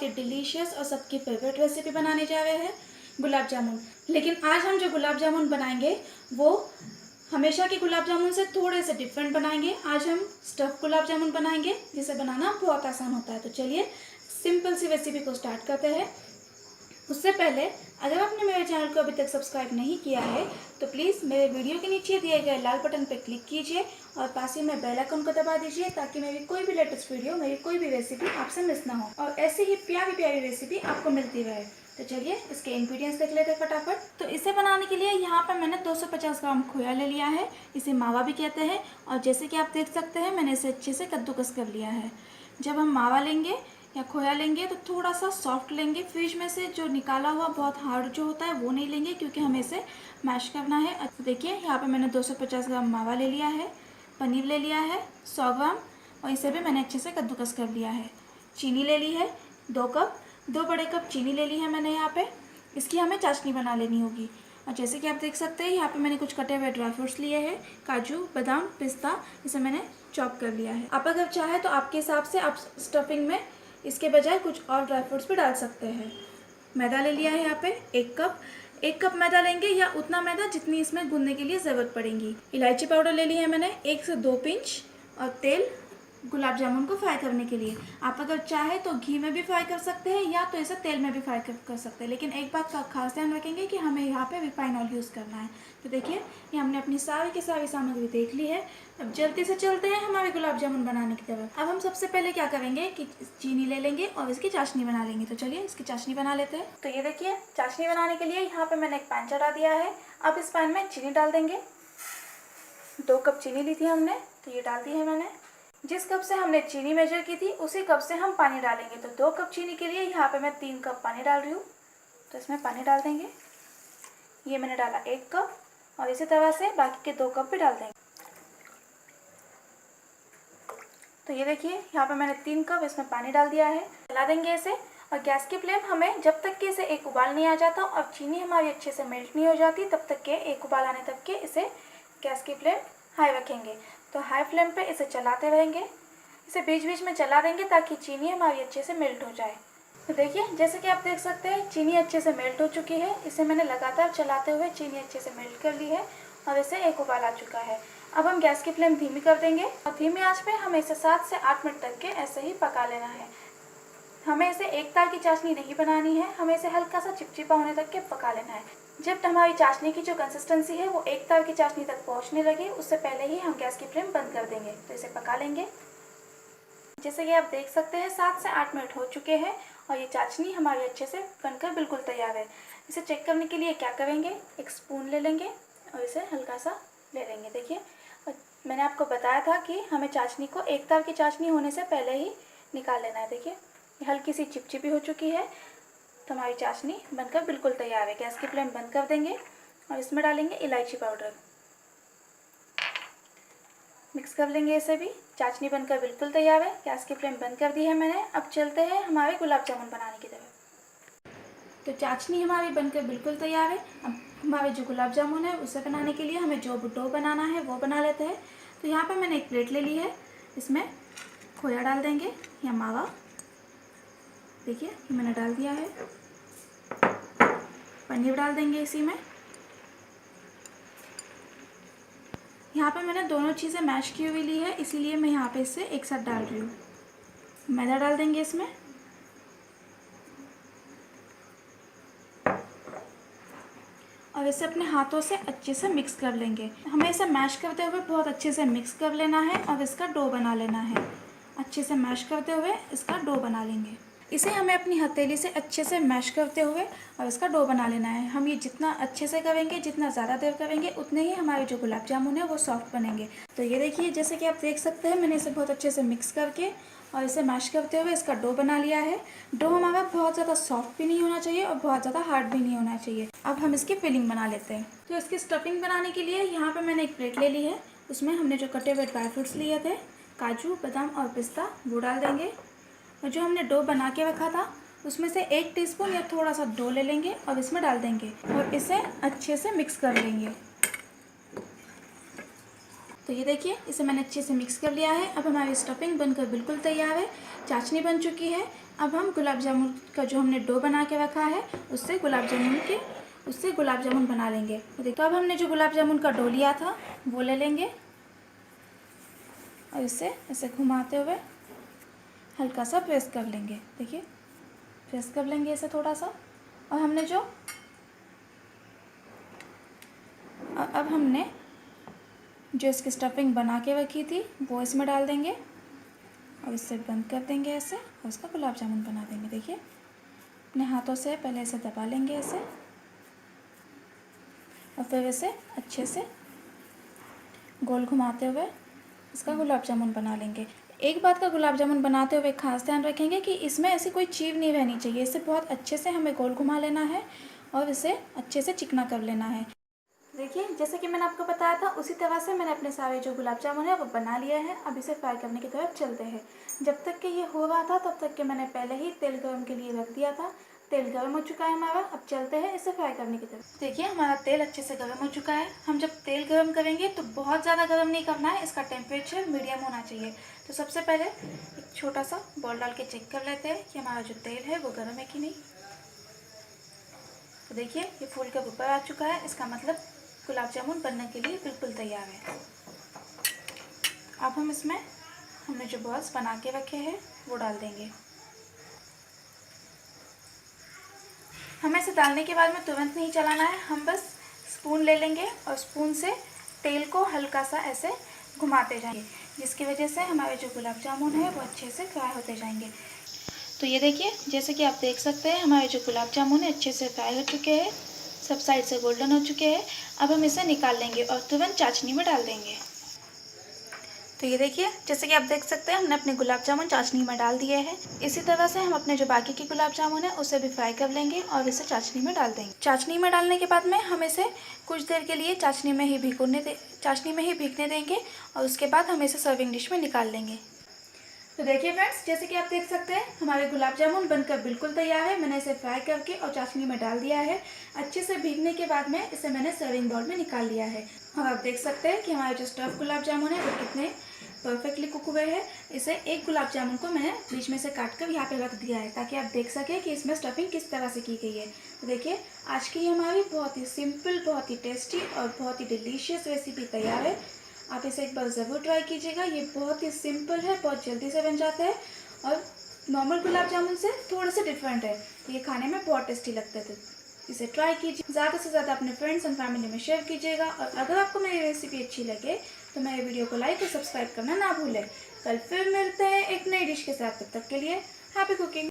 बहुत ही डिलीशियस और सबकी फेवरेट रेसिपी बनाने जा रहे हैं, गुलाब जामुन। लेकिन आज हम जो गुलाब जामुन बनाएंगे वो हमेशा के गुलाब जामुन से थोड़े से डिफरेंट बनाएंगे। आज हम स्टफ़ गुलाब जामुन बनाएंगे जिसे बनाना बहुत आसान होता है। तो चलिए सिंपल सी रेसिपी को स्टार्ट करते हैं। उससे पहले अगर आपने मेरे चैनल को अभी तक सब्सक्राइब नहीं किया है तो प्लीज़ मेरे वीडियो के नीचे दिए गए लाल बटन पर क्लिक कीजिए और पास ही में बेल आइकन को दबा दीजिए ताकि मेरी कोई भी लेटेस्ट वीडियो, मेरी कोई भी रेसिपी आपसे मिस ना हो और ऐसी ही प्यारी प्यारी रेसिपी आपको मिलती रहे। तो चलिए इसके इंग्रेडिएंट्स देख लेते हैं फटाफट। तो इसे बनाने के लिए यहाँ पर मैंने 250 ग्राम खोया ले लिया है। इसे मावा भी कहते हैं और जैसे कि आप देख सकते हैं मैंने इसे अच्छे से कद्दूकस कर लिया है। जब हम मावा लेंगे या खोया लेंगे तो थोड़ा सा सॉफ्ट लेंगे। फ्रिज में से जो निकाला हुआ बहुत हार्ड जो होता है वो नहीं लेंगे क्योंकि हमें इसे मैश करना है। तो देखिए यहाँ पे मैंने 250 ग्राम मावा ले लिया है, पनीर ले लिया है 100 ग्राम और इसे भी मैंने अच्छे से कद्दूकस कर लिया है। चीनी ले ली है 2 कप, 2 बड़े कप चीनी ले ली है मैंने यहाँ पे। इसकी हमें चाशनी बना लेनी होगी। और जैसे कि आप देख सकते हैं यहाँ पे मैंने कुछ कटे हुए ड्राई फ्रूट्स लिए हैं, काजू, बादाम, पिस्ता, इसे मैंने चॉप कर लिया है। आप अगर चाहे तो आपके हिसाब से आप स्टफिंग में इसके बजाय कुछ और ड्राई फ्रूट्स भी डाल सकते हैं। मैदा ले लिया है यहाँ पे 1 कप मैदा लेंगे या उतना मैदा जितनी इसमें गूंदने के लिए ज़रूरत पड़ेगी। इलायची पाउडर ले ली है मैंने 1 से 2 पिंच और तेल गुलाब जामुन को फ्राई करने के लिए। आप अगर चाहे तो घी में भी फ्राई कर सकते हैं या तो इसे तेल में भी फ्राई कर सकते हैं, लेकिन एक बात का खास ध्यान रखेंगे कि हमें यहाँ पे रिफाइन ऑयल यूज़ करना है। तो देखिए ये हमने अपनी सारी की सारी सामग्री देख ली है। अब जल्दी से चलते हैं हमारे गुलाब जामुन बनाने की तरफ। अब हम सबसे पहले क्या करेंगे कि चीनी ले लेंगे और इसकी चाशनी बना लेंगे। तो चलिए इसकी चाशनी बना लेते हैं। तो ये देखिए चाशनी बनाने के लिए यहाँ पे मैंने एक पैन चढ़ा दिया है। अब इस पैन में चीनी डाल देंगे। 2 कप चीनी ली थी हमने, तो ये डाल दी है मैंने। जिस कप से हमने चीनी मेजर की थी उसी कप से हम पानी डालेंगे। तो 2 कप चीनी के लिए यहाँ पे मैं 3 कप पानी डाल रही हूँ। तो इसमें पानी डाल देंगे। ये मैंने डाला 1 कप और इसी तरह से बाकी के 2 कप भी डाल देंगे। तो ये देखिए यहाँ पे मैंने 3 कप इसमें पानी डाल दिया है। चला देंगे इसे और गैस की फ्लेम हमें जब तक कि इसे एक उबाल नहीं आ जाता और चीनी हमारी अच्छे से मेल्ट नहीं हो जाती तब तक के एक उबाल आने तक के इसे गैस की फ्लेम हाई रखेंगे। तो हाई फ्लेम पे इसे चलाते रहेंगे। इसे बीच बीच में चला देंगे ताकि चीनी हमारी अच्छे से मेल्ट हो जाए। तो देखिए जैसे कि आप देख सकते हैं चीनी अच्छे से मेल्ट हो चुकी है। इसे मैंने लगातार चलाते हुए चीनी अच्छे से मेल्ट कर ली है और इसे एक उबाल आ चुका है। अब हम गैस की फ्लेम धीमी कर देंगे और धीमी आंच पे हमें इसे 7 से 8 मिनट तक के ऐसे ही पका लेना है। हमें इसे एक तार की चाशनी नहीं बनानी है, हमें इसे हल्का सा चिपचिपा होने तक के पका लेना है। जब हमारी चाशनी की जो कंसिस्टेंसी है वो एक तार की चाशनी तक पहुंचने लगे उससे पहले ही हम गैस की फ्लेम बंद कर देंगे। तो इसे पका लेंगे। जैसे कि आप देख सकते हैं 7 से 8 मिनट हो चुके हैं और ये चाशनी हमारी अच्छे से बनकर बिल्कुल तैयार है। इसे चेक करने के लिए क्या करेंगे, एक स्पून ले लेंगे और इसे हल्का सा ले लेंगे। देखिए मैंने आपको बताया था कि हमें चाशनी को एक तार की चाशनी होने से पहले ही निकाल लेना है। देखिए ये हल्की सी चिपचिपी हो चुकी है तो हमारी चाशनी बनकर बिल्कुल तैयार है। गैस की फ्लेम बंद कर देंगे और इसमें डालेंगे इलायची पाउडर। मिक्स कर लेंगे इसे भी। चाशनी बनकर बिल्कुल तैयार है। गैस की फ्लेम बंद कर दी है मैंने। अब चलते हैं हमारे गुलाब जामुन बनाने की तरफ। तो चाशनी हमारी बनकर बिल्कुल तैयार है। अब हमारे जो गुलाब जामुन है उसे बनाने के लिए हमें जो डो बनाना है वो बना लेते हैं। तो यहाँ पर मैंने एक प्लेट ले ली है। इसमें खोया डाल देंगे या मावा। देखिए ये मैंने डाल दिया है। पनीर डाल देंगे इसी में। यहाँ पे मैंने दोनों चीज़ें मैश की हुई ली है इसीलिए मैं यहाँ पे इसे एक साथ डाल रही हूँ। मैदा डाल देंगे इसमें और इसे अपने हाथों से अच्छे से मिक्स कर लेंगे। हमें इसे मैश करते हुए बहुत अच्छे से मिक्स कर लेना है और इसका डो बना लेना है। अच्छे से मैश करते हुए इसका डो बना लेंगे। इसे हमें अपनी हथेली से अच्छे से मैश करते हुए और इसका डो बना लेना है। हम ये जितना अच्छे से करेंगे, जितना ज़्यादा देर करेंगे उतने ही हमारे जो गुलाब जामुन है वो सॉफ्ट बनेंगे। तो ये देखिए जैसे कि आप देख सकते हैं मैंने इसे बहुत अच्छे से मिक्स करके और इसे मैश करते हुए इसका डो बना लिया है। डो हमारा बहुत ज़्यादा सॉफ्ट भी नहीं होना चाहिए और बहुत ज़्यादा हार्ड भी नहीं होना चाहिए। अब हम इसकी फिलिंग बना लेते हैं। तो इसकी स्टफिंग बनाने के लिए यहाँ पर मैंने एक प्लेट ले ली है। उसमें हमने जो कटे हुए ड्राई फ्रूट्स लिए थे, काजू, बादाम और पिस्ता, वो डाल देंगे। और जो हमने डो बना के रखा था उसमें से 1 टीस्पून या थोड़ा सा डो ले लेंगे और इसमें डाल देंगे और इसे अच्छे से मिक्स कर लेंगे। तो तो ये देखिए इसे मैंने अच्छे से मिक्स कर लिया है। अब हमारी स्टफिंग बनकर बिल्कुल तैयार है, चाशनी बन चुकी है। अब हम गुलाब जामुन का जो हमने डो बना के रखा है उससे गुलाब जामुन बना लेंगे। तो अब हमने जो गुलाब जामुन का डो लिया था वो ले लेंगे और इसे ऐसे घुमाते हुए हल्का सा प्रेस कर लेंगे। देखिए प्रेस कर लेंगे इसे थोड़ा सा। और अब हमने जो इसकी स्टफिंग बना के रखी थी वो इसमें डाल देंगे और इसे बंद कर देंगे ऐसे, और इसका गुलाब जामुन बना देंगे। देखिए अपने हाथों से पहले इसे दबा लेंगे ऐसे, और फिर इसे अच्छे से गोल घुमाते हुए इसका गुलाब जामुन बना लेंगे। एक बात का गुलाब जामुन बनाते हुए खास ध्यान रखेंगे कि इसमें ऐसी कोई चीव नहीं रहनी चाहिए। इसे बहुत अच्छे से हमें गोल घुमा लेना है और इसे अच्छे से चिकना कर लेना है। देखिए जैसे कि मैंने आपको बताया था उसी तरह से मैंने अपने सारे जो गुलाब जामुन है वो बना लिया है। अब इसे फ्राई करने की तरफ चलते हैं। जब तक कि ये हो रहा था तब तक कि मैंने पहले ही तेल गरम के लिए रख दिया था। तेल गर्म हो चुका है हमारा। अब चलते हैं इसे फ्राई करने की तरफ। देखिए हमारा तेल अच्छे से गर्म हो चुका है। हम जब तेल गर्म करेंगे तो बहुत ज़्यादा गर्म नहीं करना है, इसका टेम्परेचर मीडियम होना चाहिए। तो सबसे पहले एक छोटा सा बॉल डाल के चेक कर लेते हैं कि हमारा जो तेल है वो गर्म है कि नहीं। तो देखिए ये फूल के ऊपर आ चुका है, इसका मतलब गुलाब जामुन बनने के लिए बिल्कुल तैयार है। अब हम इसमें हमने जो बॉल्स बना के रखे हैं वो डाल देंगे। हमें इसे डालने के बाद में तुरंत नहीं चलाना है, हम बस स्पून ले लेंगे और स्पून से तेल को हल्का सा ऐसे घुमाते जाएंगे, जिसकी वजह से हमारे जो गुलाब जामुन है वो अच्छे से फ्राई होते जाएंगे। तो ये देखिए जैसे कि आप देख सकते हैं हमारे जो गुलाब जामुन है अच्छे से फ्राई हो चुके हैं, सब साइड से गोल्डन हो चुके हैं। अब हम इसे निकाल लेंगे और तुरंत चाशनी में डाल देंगे। तो ये देखिए जैसे कि आप देख सकते हैं हमने अपने गुलाब जामुन चाशनी में डाल दिए हैं। इसी तरह से हम अपने जो बाकी के गुलाब जामुन है उसे भी फ्राई कर लेंगे और इसे चाशनी में डाल देंगे। चाशनी में डालने के बाद में हम इसे कुछ देर के लिए चाशनी में ही भीगने देंगे और उसके बाद हम इसे सर्विंग डिश में निकाल लेंगे। तो देखिए फ्रेंड्स जैसे कि आप देख सकते हैं हमारे गुलाब जामुन बनकर बिल्कुल तैयार है। मैंने इसे फ्राई करके और चाशनी में डाल दिया है। अच्छे से भीगने के बाद में इसे मैंने सर्विंग बाउल में निकाल लिया है। और आप देख सकते हैं कि हमारे जो स्टफ गुलाब जामुन है वो कितने परफेक्टली कुक हुए हैं। इसे एक गुलाब जामुन को मैंने बीच में से काट कर यहाँ पे रख दिया है ताकि आप देख सकें कि इसमें स्टफिंग किस तरह से की गई है। तो देखिए आज की हमारी बहुत ही सिंपल, बहुत ही टेस्टी और बहुत ही डिलीशियस रेसिपी तैयार है। आप इसे एक बार ज़रूर ट्राई कीजिएगा। ये बहुत ही सिंपल है, बहुत जल्दी से बन जाता है और नॉर्मल गुलाब जामुन से थोड़े से डिफरेंट है। ये खाने में बहुत टेस्टी लगते थे। इसे ट्राई कीजिए, ज़्यादा से ज़्यादा अपने फ्रेंड्स एंड फैमिली में शेयर कीजिएगा। और अगर आपको मेरी रेसिपी अच्छी लगे तो मेरे वीडियो को लाइक और सब्सक्राइब करना ना भूलें। कल फिर मिलते हैं एक नई डिश के साथ, तब तक के लिए हैप्पी कुकिंग।